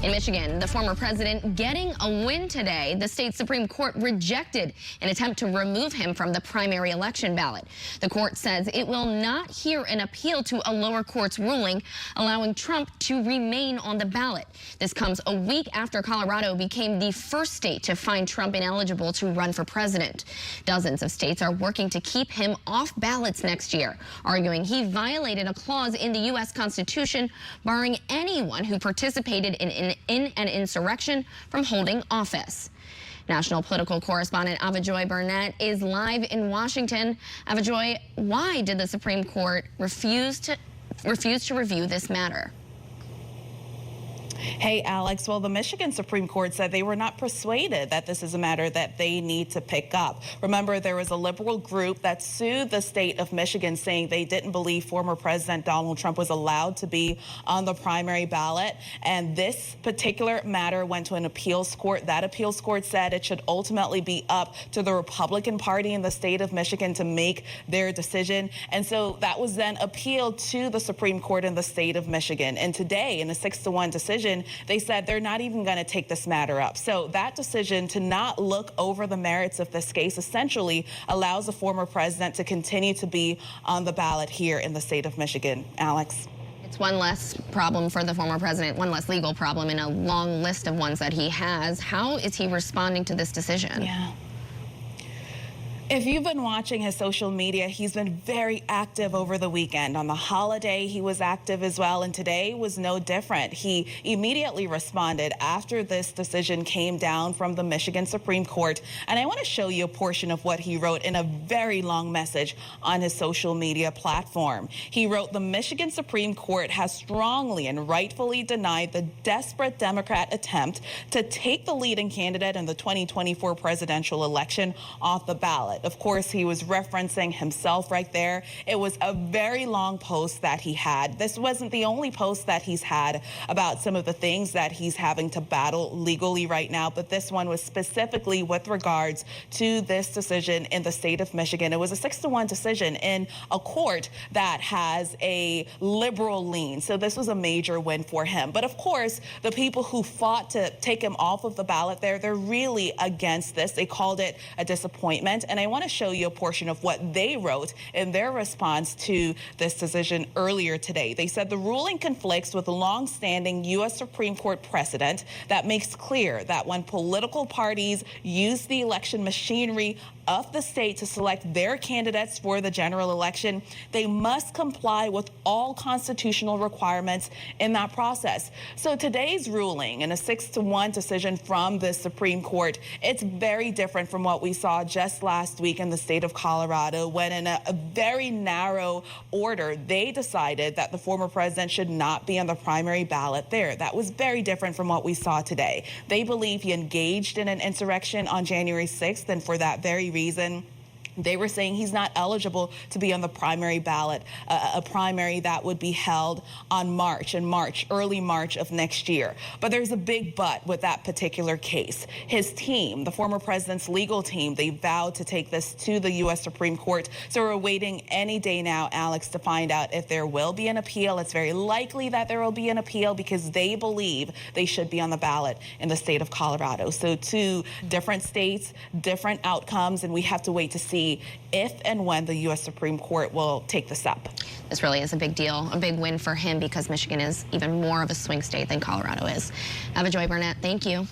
In Michigan, the former president getting a win today. The state Supreme Court rejected an attempt to remove him from the primary election ballot. The court says it will not hear an appeal to a lower court's ruling allowing Trump to remain on the ballot. This comes a week after Colorado became the first state to find Trump ineligible to run for president. Dozens of states are working to keep him off ballots next year, arguing he violated a clause in the U.S. Constitution barring anyone who participated in an insurrection from holding office. National political correspondent Avajoy Burnett is live in Washington. Avajoy, why did the Supreme Court refuse to review this matter? Hey, Alex. Well, the Michigan Supreme Court said they were not persuaded that this is a matter that they need to pick up. Remember, there was a liberal group that sued the state of Michigan, saying they didn't believe former President Donald Trump was allowed to be on the primary ballot. And this particular matter went to an appeals court. That appeals court said it should ultimately be up to the Republican Party in the state of Michigan to make their decision. And so that was then appealed to the Supreme Court in the state of Michigan. And today, in a 6-1 decision, they said they're not even going to take this matter up. So that decision to not look over the merits of this case essentially allows the former president to continue to be on the ballot here in the state of Michigan. Alex. It's one less problem for the former president, one less legal problem in a long list of ones that he has. How is he responding to this decision? Yeah. If you've been watching his social media, he's been very active over the weekend. On the holiday, he was active as well, and today was no different. He immediately responded after this decision came down from the Michigan Supreme Court. And I want to show you a portion of what he wrote in a very long message on his social media platform. He wrote, "The Michigan Supreme Court has strongly and rightfully denied the desperate Democrat attempt to take the leading candidate in the 2024 presidential election off the ballot." Of course, he was referencing himself right there. It was a very long post that he had. This wasn't the only post that he's had about some of the things that he's having to battle legally right now, but this one was specifically with regards to this decision in the state of Michigan. It was a 6-1 decision in a court that has a liberal lean. So this was a major win for him. But of course, the people who fought to take him off of the ballot there, they're really against this. They called it a disappointment. And I want to show you a portion of what they wrote in their response to this decision earlier today. They said the ruling conflicts with long-standing U.S. Supreme Court precedent that makes clear that when political parties use the election machinery of the state to select their candidates for the general election, they must comply with all constitutional requirements in that process. So today's ruling in a 6-1 decision from the Supreme Court, it's very different from what we saw just last week in the state of Colorado, when in a very narrow order, they decided that the former president should not be on the primary ballot there. That was very different from what we saw today. They believe he engaged in an insurrection on January 6th, and for that very reason, they were saying he's not eligible to be on the primary ballot, a primary that would be held on early March of next year. But there's a big but with that particular case. His team, the former president's legal team, they vowed to take this to the U.S. Supreme Court. So we're waiting any day now, Alex, to find out if there will be an appeal. It's very likely that there will be an appeal because they believe they should be on the ballot in the state of Colorado. So 2 different states, different outcomes, and we have to wait to see if and when the U.S. Supreme Court will take this up. This really is a big deal, a big win for him because Michigan is even more of a swing state than Colorado is. Avajoy Burnett, thank you.